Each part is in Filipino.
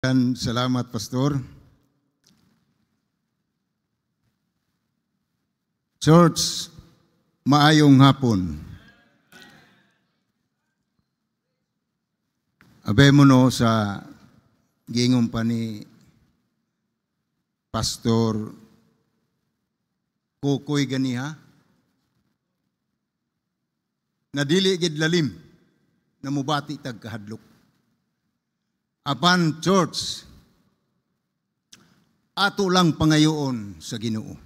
Salamat, Pastor. Church, maayong hapon. Abay mo no sa gingong pa ni Pastor Kukoy ganiha, nadili gid lalim na mubati tag kahadlok. Apan church, ato lang pangayoon sa Ginoo.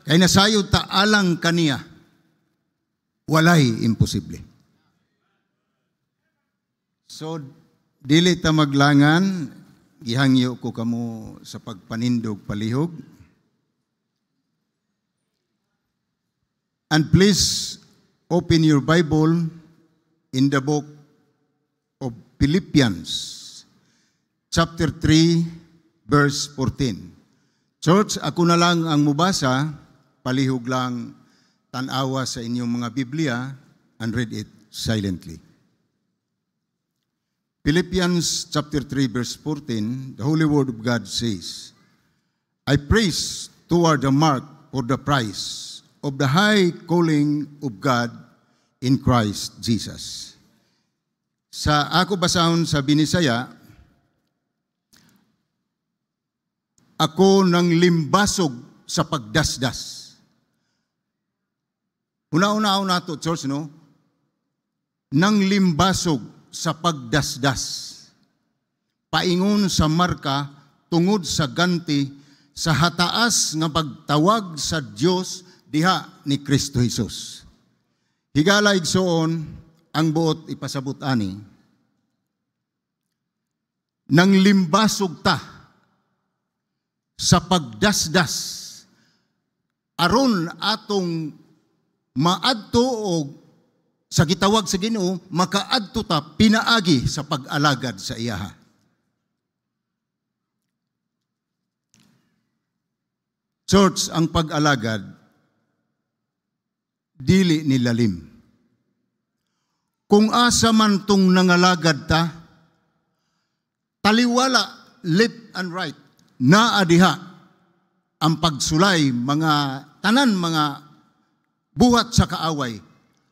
Kay nasayo taalang kaniya, walay imposible. So, dili ta maglangan, gihangyo ko kamo sa pagpanindog palihog. And please open your Bible in the book of Philippians, chapter 3, verse 14. Church, ako na lang ang mubasa, palihog lang tanawa sa inyong mga Biblia and read it silently. Philippians chapter 3, verse 14, the Holy Word of God says, I praise toward the mark for the prize of the high calling of God in Christ Jesus. Sa ako basahon sa Binisaya, ako nang limbasog sa pagdasdas. Una-una nato, church, no? Nang limbasog sa pagdasdas. Paingon sa marka, tungod sa ganti, sa hataas nga pagtawag sa Dios diha ni Kristo Jesus. Higala igsoon, ang buot ipasabot ani, nang limbasog ta sa pagdasdas aron atong maadto o sa gitawag sa Ginoo makaadto ta pinaagi sa pag-alagad sa iyaha. Church, ang pag-alagad dili nilalim. Kung asa man tong nangalagad ta, taliwala left and right, naa diha ang pagsulay mga tanan mga buhat sa kaaway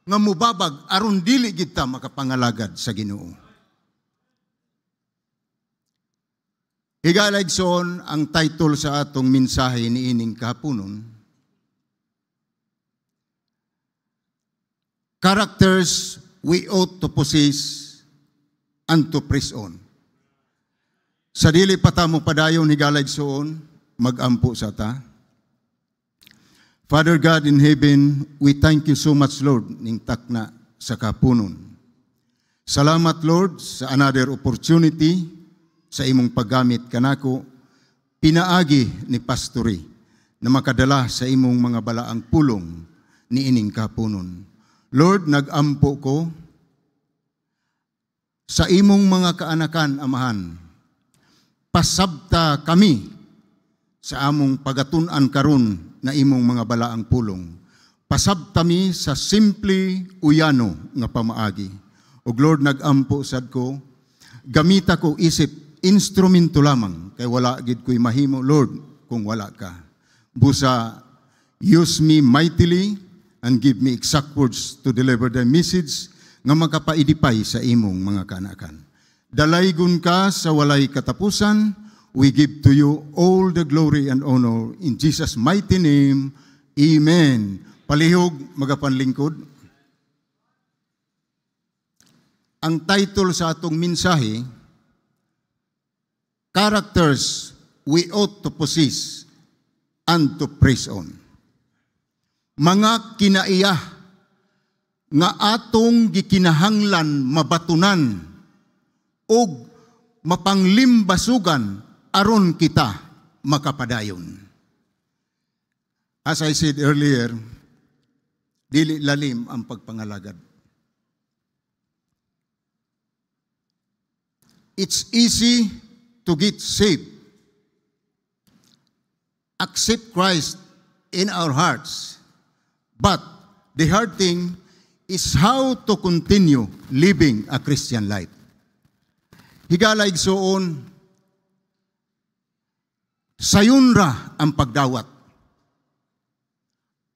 nga mubabag aron dili gid ta makapangalagad sa Ginoo. Higalayson ang title sa atong mensahe niining kahaponon, Characters we ought to possess and to press on. Sa dili pa ta mo padayon higalayson, magampo sa ta. Father God in heaven, we thank you so much, Lord, ning takna sa kapunon. Salamat, Lord, sa another opportunity sa imong paggamit kanako, pinaagi ni pastori na makadala sa imong mga balaang pulong ni ining kapunon. Lord, nagampo ko sa imong mga kaanakan, Amahan. Pasabta kami sa among pagatun-an karon na imong mga balaang pulong. Pasabta mi sa simple uyano nga pamaagi. O Lord, nagampo sad ko, gamita ko isip instrumento lamang, kay wala gid ko'y mahimo, Lord, kung wala ka. Busa, use me mightily and give me exact words to deliver the message nga makapaidipay sa imong mga kaanakan. Dalaygon ka sa walay katapusan. We give to you all the glory and honor in Jesus' mighty name. Amen. Palihog, magapanlingkod. Ang title sa atong mensahe, Characters we ought to possess and to press on. Mga kinaiya nga atong gikinahanglan mabatunan o mapanglimbasugan aron kita makapadayon. As I said earlier, dili lalim ang pagpangalagad. It's easy to get saved. Accept Christ in our hearts. But the hard thing is how to continue living a Christian life. Higala igsoon, sayunra ang pagdawat,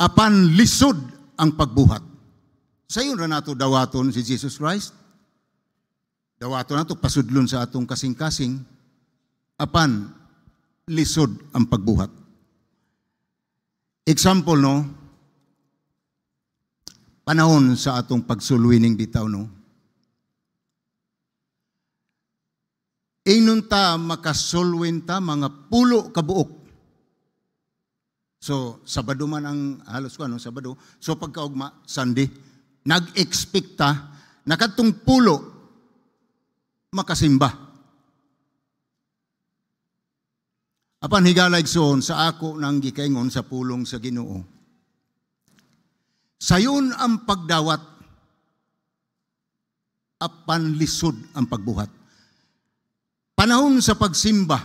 apan lisod ang pagbuhat. Sayunra nato dawaton si Jesus Christ. Dawaton nato pasudlon sa atong kasing-kasing, apan lisod ang pagbuhat. Example, no? Panahon sa atong pagsulwining bitaw, no? Ingnon ta makasulwin ta mga pulo kabuok. So, Sabado man ang halos ko, no? Sabado. So, pagkaugma, Sunday, nag-expect ta na kadtong pulo makasimba. Apan higalag soon sa ako nang gikaingon sa pulong sa Ginoo. Sayon ang pagdawat, apan lisod ang pagbuhat. Panahon sa pagsimba,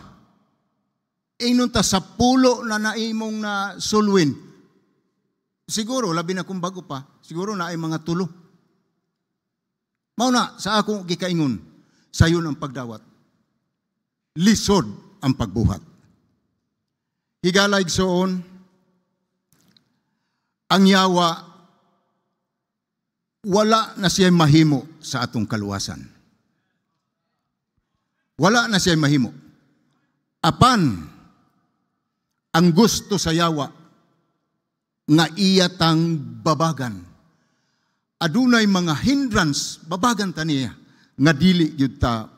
ingnon ta sa pulo na naimong na sulwin. Siguro, labi na kung bago pa, siguro na ay mga tulo. Mauna, sa ako gikaingon, sayon ang pagdawat. Lisod ang pagbuhat. Higalag soon, ang yawa, wala na siya mahimo sa atong kaluwasan. Wala na siya mahimo. Apan, ang gusto sa yawa, nga iyatang babagan. Adunay mga hindrance, babagan ta niya, nga dili yun ta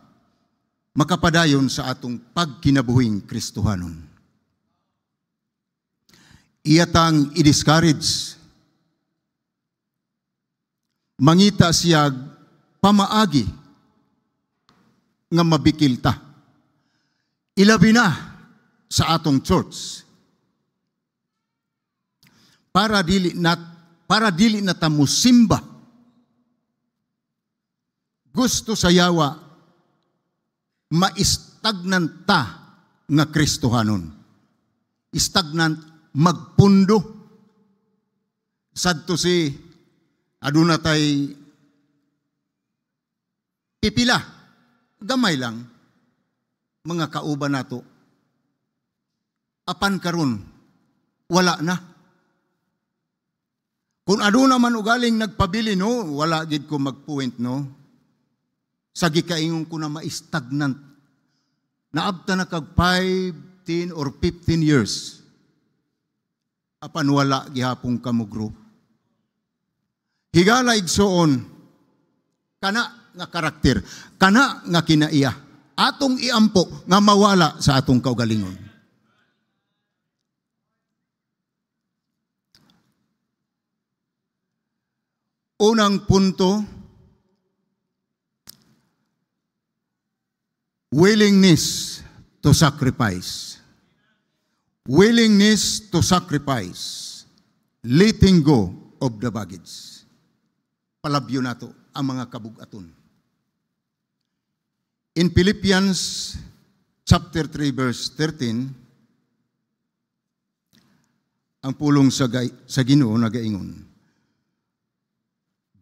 makapadayon sa atong pagkinabuhing Kristohanon. Iyatang i-discourage. Mangita siya pamaagi nga mabikil ta. Ilabi na sa atong church. Para dili na ta musimba. Gusto sa yawa maistagnan ta nga Kristohanon. Stagnant magpundo. Sadto si aduna tay pipila. Gamay lang mga kauban nato. Apan karon wala na. Kung aduna man ugaling nagpabili, no, wala gid ko magpoint, no. Sa gikaingon ko na ma-stagnant. Naabta na kag 5, 10 or 15 years. Apan wala gihapong kamugro. Higala igsoon, kana nga karakter, kana nga kinaiya, atong iampo nga mawala sa atong kaugalingon. Unang punto, willingness to sacrifice. Willingness to sacrifice. Letting go of the baggage. Palabyo nato ang mga kabugaton. In Philippians chapter 3 verse 13, ang pulong sa Ginoo nagaingon,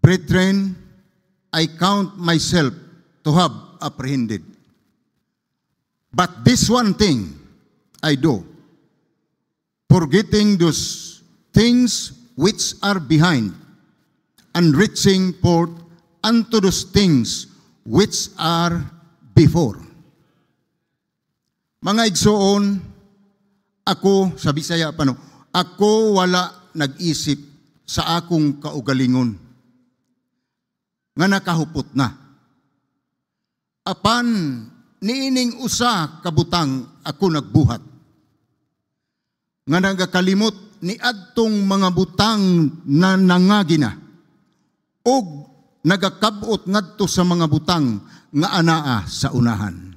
Brethren, I count myself to have apprehended. But this one thing I do, forgetting those things which are behind, and reaching forth unto those things which are before. Mga igsoon, ako, sa Bisaya pano, ako wala nag-isip sa akong kaugalingon nga nakahupot na. Apan niining usa kabutang ako nagbuhat nga nagakalimot ni adtong mga butang na nangagina og nagakabot ngadto sa mga butang nga anaa sa unahan.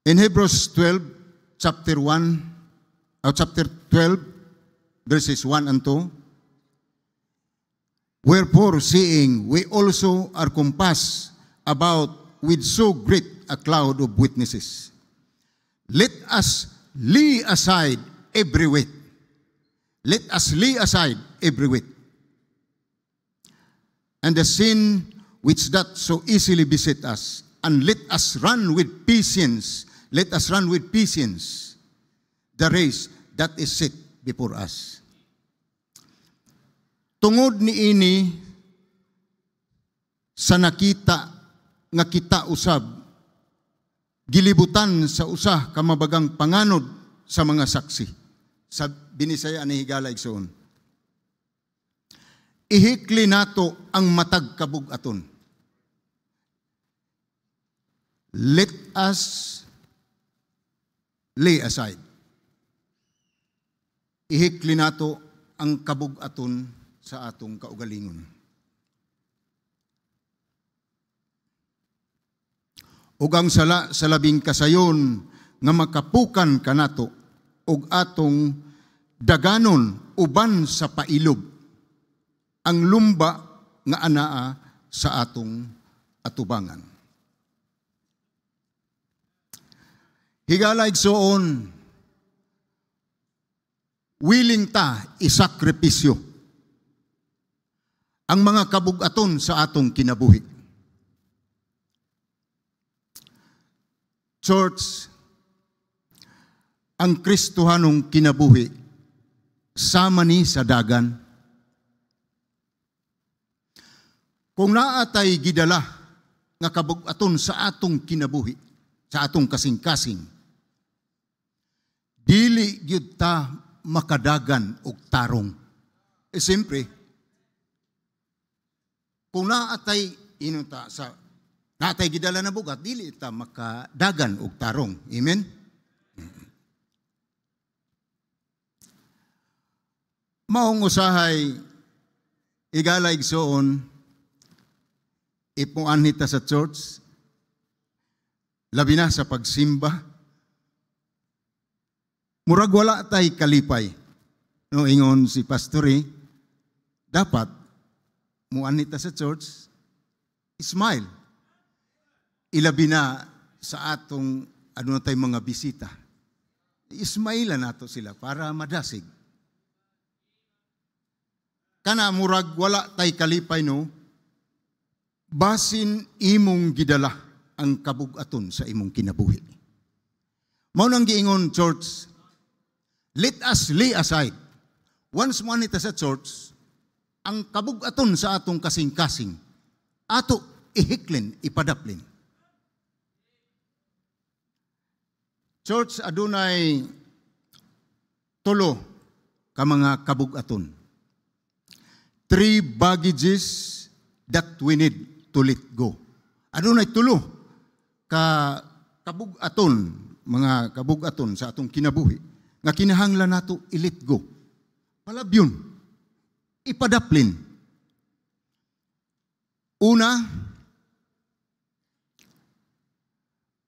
In Hebrews 12 chapter 12 verses 1 and 2, wherefore, seeing we also are compassed about with so great a cloud of witnesses, let us lay aside every weight. Let us lay aside every weight. And the sin which doth so easily beset us, and let us run with patience. Let us run with patience the race that is set before us. Tungod ni ini sa nakita nga kita usab gilibutan sa usah ka mabagang panganod sa mga saksi. Sa binisaya ni higala igsoon. Ihikli nato ang matag kabug-aton. Let us lay aside. Ihikli nato ang kabug-aton sa atong kaugalingon. Ug ang sala sa labing kasayon nga makapukan kanato ug atong daganon uban sa pailob ang lumba nga anaa sa atong atubangan. Higala igsoon, willing ta isakripisyo ang mga kabug-aton sa atong kinabuhi. Church, ang Kristohanong kinabuhi sama ni sa dagan. Kung naatay gidala nga kabug-aton sa atong kinabuhi, sa atong kasing-kasing, dili gyud ta makadagan og tarong. Siyempre, kung naatay inunta sa naatay gidala na bugat, dili ta makadagan og tarong. Amen? Maong usahay igala igsoon ipuan nita sa church, labi na sa pagsimba, murag wala tay kalipay. No, ingon si pastori, dapat muan nita sa church, smile. Ilabi na sa atong ano na tay mga bisita. Ismaila nato sila para madasig. Kana murag wala tay kalipay no, basin imong gidala ang kabug-aton sa imong kinabuhi. Mao nang giingon church, let us lay aside. Once mo nita sa church, ang kabug-aton sa atong kasing-kasing, ato ihiklin, ipadaplin. Church, adunay tulo ka mga kabug-aton. 3 baggages that we need to let go. Adunay tulo ka kabug-aton, mga kabug-aton sa atong kinabuhi, nga kinahanglan nato i-let go. Palabyon, ipadaplin. Una,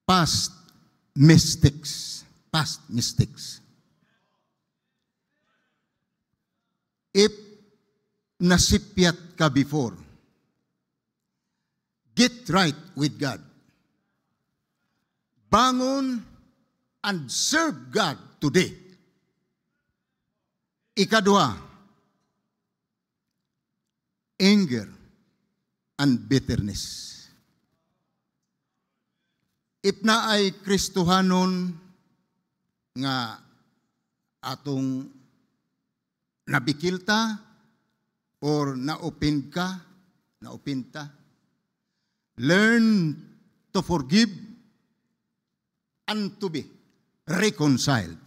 past mistakes. Past mistakes. If nasipyat ka before, get right with God. Bangon and serve God today. Ikadua, anger and bitterness. If na ay Kristohanon nga atong nabikilta or naopinta, learn to forgive and to be reconciled.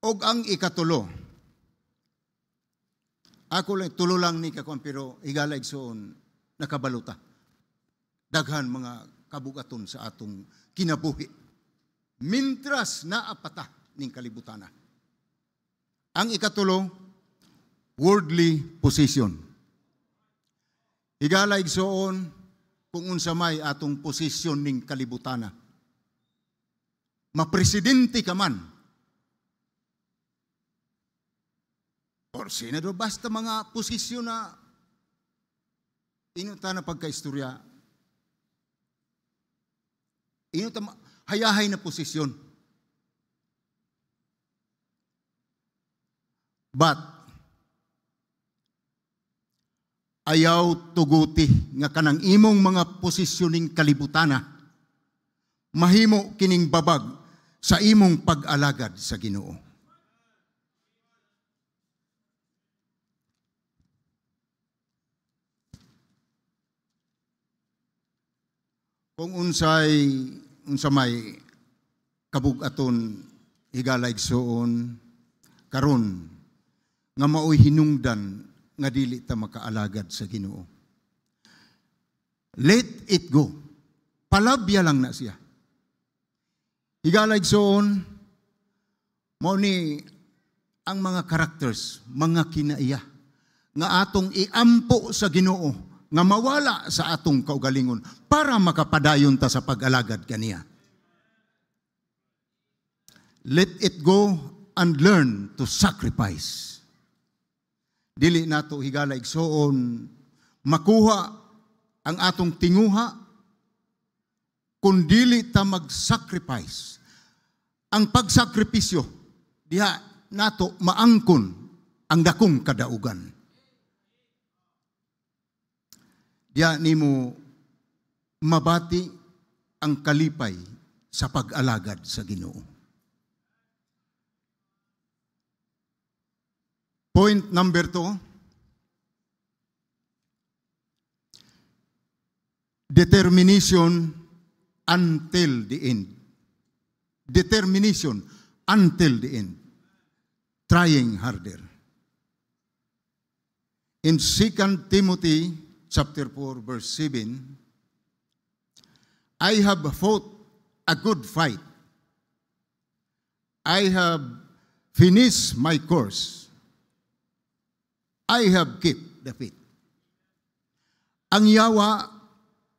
Og ang ikatulo, ako lang, tulo lang ni kakon, pero higala igsoon, nakabaluta. Daghan mga kabugaton sa atong kinabuhi. Mintras naapata ning kalibutana. Ang ikatulo, worldly position. Higala igsoon, kung unsa may atong posisyon ning kalibutana. Mapresidente ka man, or senador, basta mga posisyon na inuta na pagkaistorya, inuta hayahay na posisyon. But, ayaw tuguti nga kanang imong mga posisyoning kalibutana mahimo kining babag sa imong pag-alagad sa Ginoo. Kung unsa may kabug-aton higala igsuon karon nga maoy hinungdan nga dili ta makaalagad sa Ginoo. Let it go. Palabya lang na siya. Higala igsuon mao ni ang mga characters, mga kinaiya nga atong iampo sa Ginoo nga mawala sa atong kaugalingon para makapadayon ta sa pag-alagad kaniya. Let it go and learn to sacrifice. Dili nato higala igsoon makuha ang atong tinguha kung dili ta mag-sacrifice. Ang pagsakripisyo diha nato maangkon ang dakong kadaugan. Diya nimo mabati ang kalipay sa pag-alagad sa Ginoo. Point number 2, determination until the end. Determination until the end. Trying harder. In 2 Timothy chapter 4, verse 7, I have fought a good fight. I have finished my course. I have kept the faith. Ang yawa,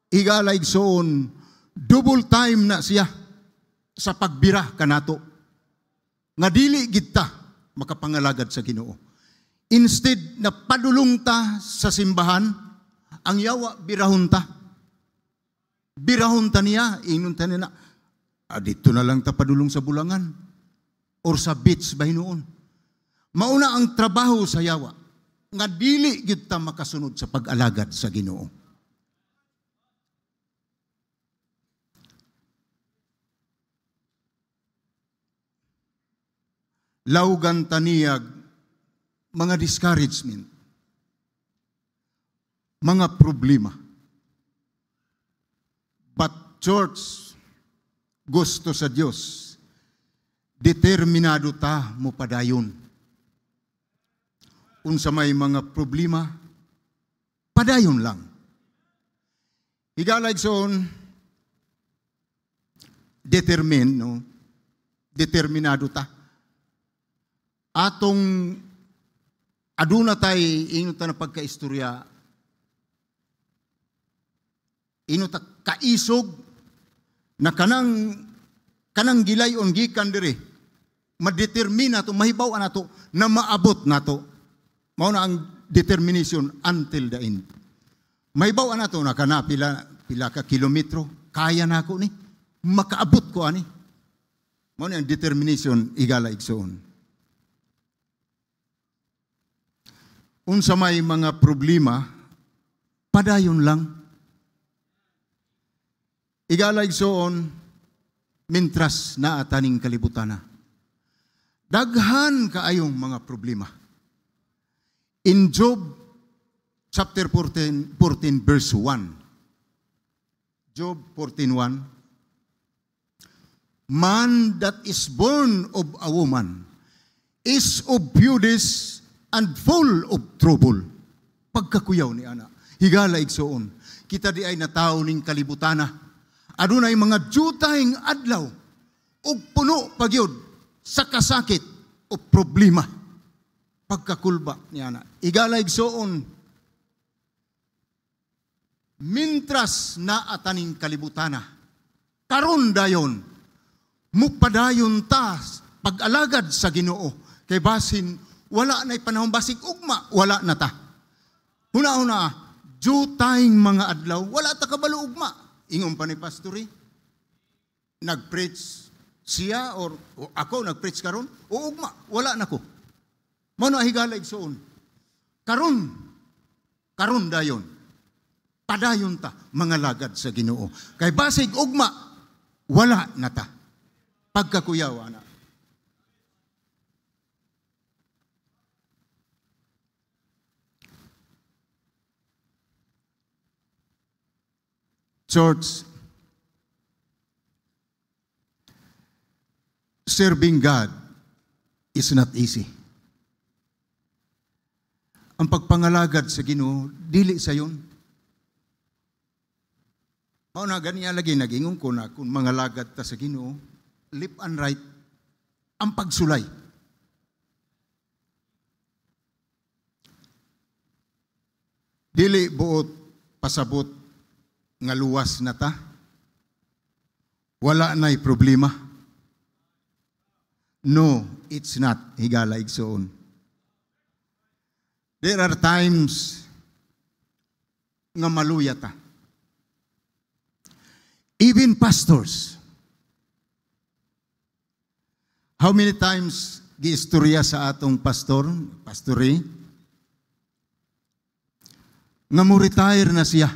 higala igsoon, double time na siya sa pagbira kanato. Nga dili gid ta makapangalagad sa Ginoo. Instead na padulong ta sa simbahan, ang yawa, birahon ta. Birahon ta niya, ingon ta niya na, dito na lang ta padulong sa bulangan or sa beach ba hinuon. Mauna ang trabaho sa yawa, nga dili gid ta makasunod sa pag-alagad sa Ginoo. Lawgan taniyag, mga discouragement, mga problema. But church, gusto sa Dios, determinado ta mo padayon. Unsa may mga problema, padayon lang. Higala igsoon, determinado ta. Atong aduna tay ingon ta na pagkaistorya, ta kaisog na kanang gilayon gikan diri madetermina to mahibaw nato na maabot nato. Mao na ang determination until the end. Mahibaw nato na kana pila ka kilometro kaya nako ni makaabot ko ani. Mao na ang determination higala igsoon. Unsa may mga problema padayon lang. Higala igsoon mintras naa taning kalibutana. Daghan kaayong mga problema. In Job chapter 14 verse 1. Job 14:1. Man that is born of a woman is of beauties and full of trouble. Pagkakuyaw ni ana. Higala igsoon. Kita di ay nataw ning kalibutana. Adunay mga jutahing adlaw ug puno pagyud sa kasakit o problema. Pagkakulba niya na. Higala igsoon. Mintras na ataning kalibutana. Karon dayon. Mupadayon ta pag-alagad sa Ginoo. Kay basin wala na'y panahon basig ugma, wala na ta. Huna-huna, jutahing mga adlaw, wala ta kabalo ugma. Ingon pa ni pastori, nag-preach siya or ako nag-preach karon, o ugma, wala na ko. Mano higala igsoon. Karon, karon dayon. Padayon ta, mga lagad sa Ginoo. Kay basig ugma, wala na ta. Pagkakuyaw, ana. Church, serving God is not easy. Ang pagpangalagad sa Ginoo, dili sa yun. Mauna ganiya lagi, nagingon ko na kung mangalagad ta sa Ginoo, left and right, ang pagsulay. Dili buot pasabot nga luwas na ta. Wala na'y problema. No, it's not. Higala igsoon. There are times nga maluya ta. Even pastors. How many times giistorya sa atong pastori, nga mo retire na siya.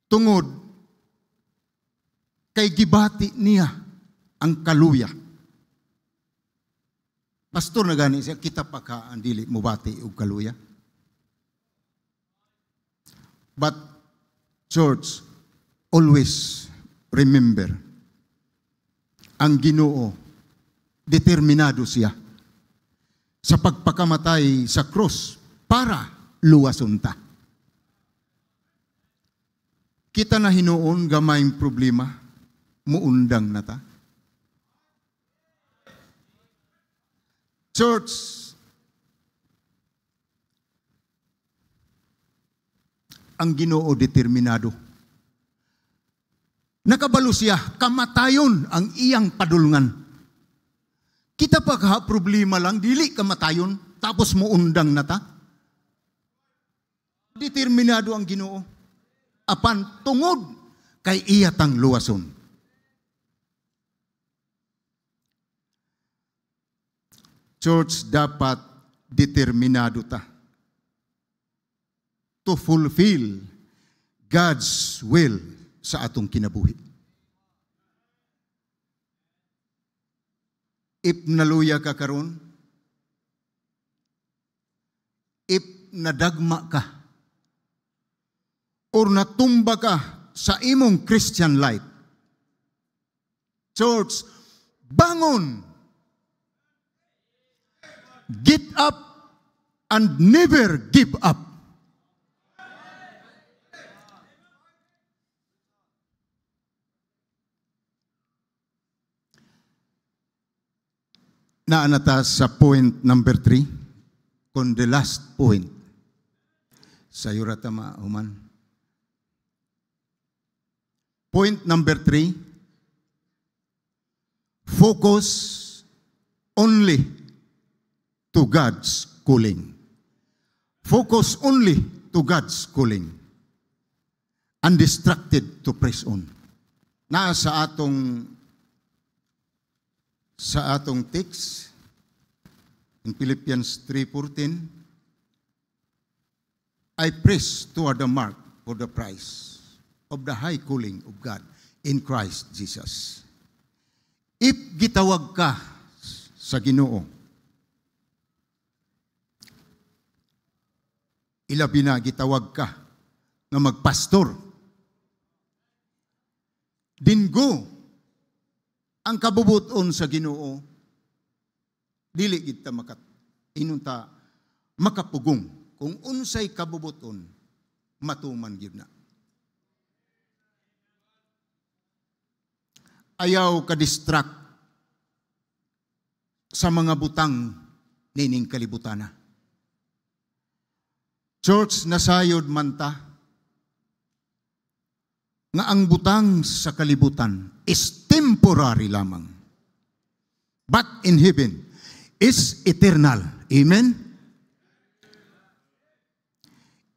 Tungod kay gibati niya ang kaluya. Pastor na gani siya, kita pa ka ang dili mo bati og kaluya. But church, always remember, ang Ginoo, determinado siya sa pagpakamatay sa krus para luwason ta. Kita na hinuon gamayng problema, muundang na ta. Church, ang Ginoo determinado. Nakabalo siya, kamatayon ang iyang padulngan. Kita pa ka problema lang, dili kamatayon, tapos muundang na ta. Determinado ang Ginoo. Apan tungod kay iyatang luwason. Church, dapat determinado ta to fulfill God's will sa atong kinabuhi. If naluya ka karon, if nadagma ka, or natumba ka sa imong Christian life, church, bangon! Get up and never give up. Naanata sa point number 3, kung the last point. Sa yuratama, human. Point number 3, focus only to God's calling. Focus only to God's calling. Undistracted to press on. Sa atong text in Philippians 3:14, I press toward the mark for the prize of the high calling of God in Christ Jesus. If gitawag ka sa Ginoo, ilabi na gitawag ka na magpastor, dinggo ang kabubuton sa Ginoo, dili kita makapugong. Kung unsay kabubuton, matuman gyud na. Ayaw ka-distract sa mga butang nining kalibutana. Church, nasayod man ta nga ang butang sa kalibutan is temporary lamang. But in heaven is eternal. Amen?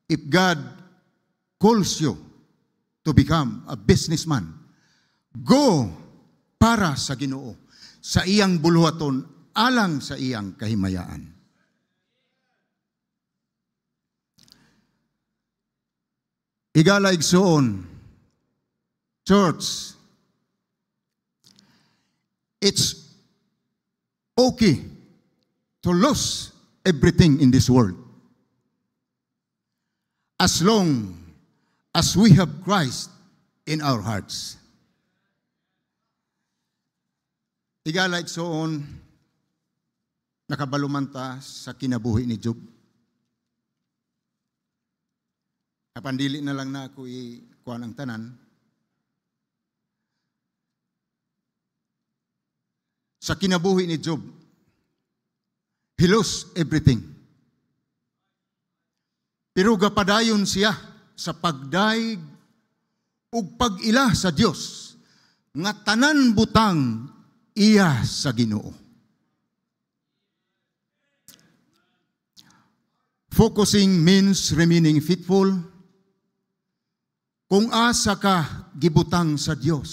If God calls you to become a businessman, go para sa Ginoo, sa iyang buluhaton, alang sa iyang kahimayaan. Higala igsoon, church, it's okay to lose everything in this world as long as we have Christ in our hearts. Higala igsoon, nakabalumanta sa kinabuhi ni Job. Kapandili na lang na ako ikuha ng tanan. Sa kinabuhi ni Job, he lost everything. Pero gapadayon siya sa pagdaig ug pag-ila sa Dios nga tanan butang iya sa Ginoo. Focusing means remaining faithful. Kung asa ka gibutang sa Dios,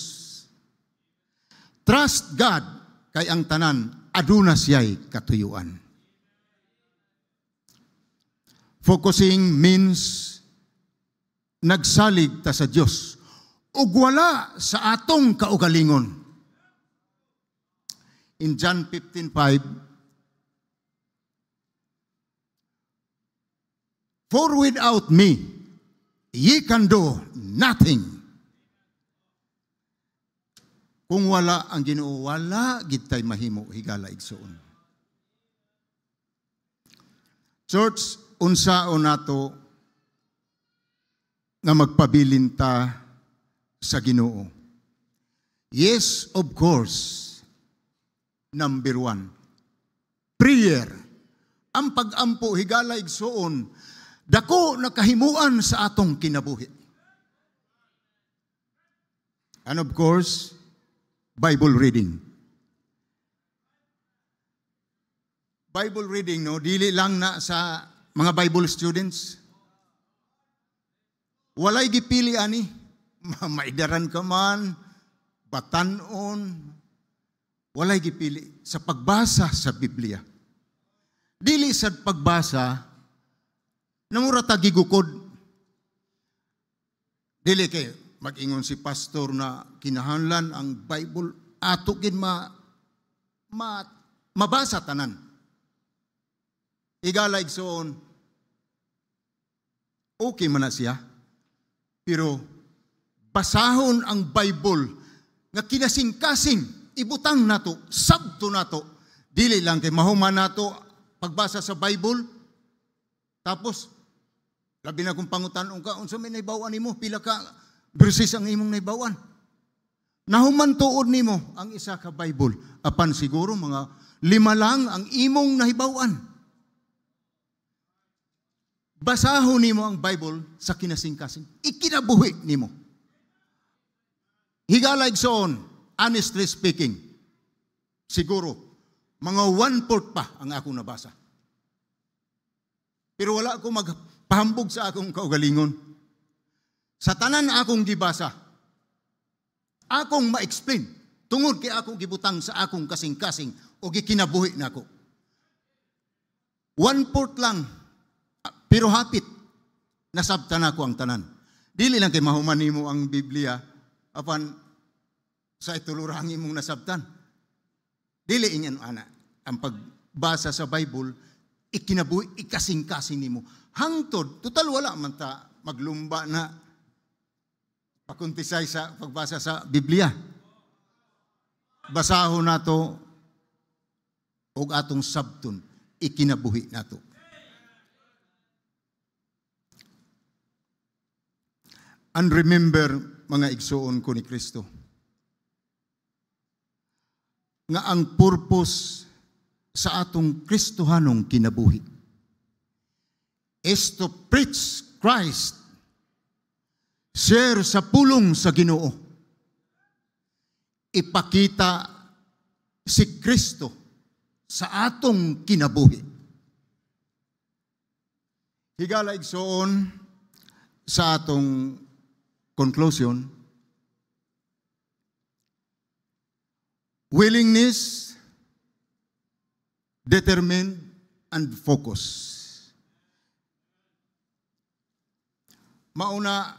trust God kay ang tanan aduna siya'y katuyuan. Focusing means nagsalig ta sa Dios ug wala sa atong kaugalingon. In John 15:5, for without me, ye can do nothing. Kung wala ang Ginoo, wala gid tay mahimo, higala igsoon. Church, unsaon nato nga magpabilin ta sa Ginoo? Yes, of course. Number 1, prayer. Ang pag-ampo, higala igsoon, dako nakahimuan sa atong kinabuhi. And of course, Bible reading. Bible reading, no, dili lang na sa mga Bible students. Walay gipili ani, maidaran ka man, batanon, walay gipili sa pagbasa sa Biblia. Dili sa pagbasa, namura ta gigukod. Dili kay mag-ingon si pastor na kinahanglan ang Bible ato gid mabasa tanan. Higala igsoon, okay man na siya, pero basahon ang Bible nga kinasing-kasing ibutang nato, sabto nato, dili lang kay mahuman nato pagbasa sa Bible. Tapos labi na kung pangutan-on ka, unsa may naibawan nimo, pila ka verses ang imong naibawan. Nahuman tuod nimo ang isa ka Bible, apan siguro mga 5 lang ang imong nahibawan. Basahon nimo ang Bible sa kinasing-kasing, ikinabuhi nimo. Higala igsoon, honestly speaking, siguro mga 1/4 pa ang akong nabasa. Pero wala ako magpahambog sa akong kaugalingon. Sa tanan akong gibasa, akong ma-explain, tungod kay akong gibutang sa akong kasing-kasing o gikinabuhi na ako. 1/4 lang, pero hapit, nasabtan ako ang tanan. Dili lang kay mahuman nimo ang Biblia, apan sa itulurangin mong nasabtan. Dili inyan, ana, ang pagbasa sa Bible, ikinabuhi, ikasing-kasing nimo. Hangtod, total wala man ta maglumba na pakuntisay sa pagbasa sa Biblia. Basahon nato og atong sabton, ikinabuhi nato. And remember, mga igsoon ko ni Kristo, nga ang purpose sa atong Kristohanong kinabuhi is to preach Christ, share sa pulong sa Ginoo, ipakita si Kristo sa atong kinabuhi. Higala igsoon sa atong conclusion, willingness, determined, and focus. Mauna,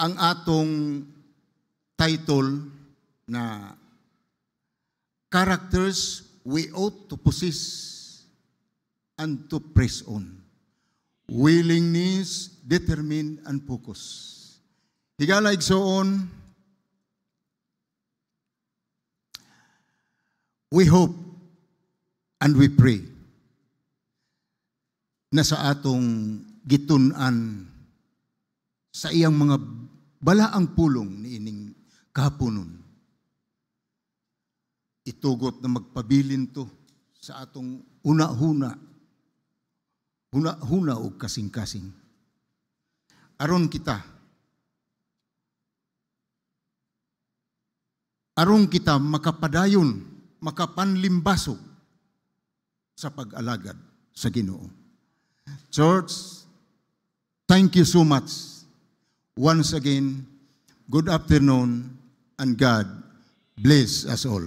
ang atong title na characters we ought to possess and to press on. Willingness, determine, and focus. Higala igsoon, we hope and we pray na sa atong gitun-an sa iyang mga balaang pulong ni ining kahaponon. Itugot na magpabilin to sa atong una-huna o kasing-kasing. Aron kita makapadayon, makapanlimbasog sa pag-alagad sa Ginoo. Church, thank you so much. Once again, good afternoon and God bless us all.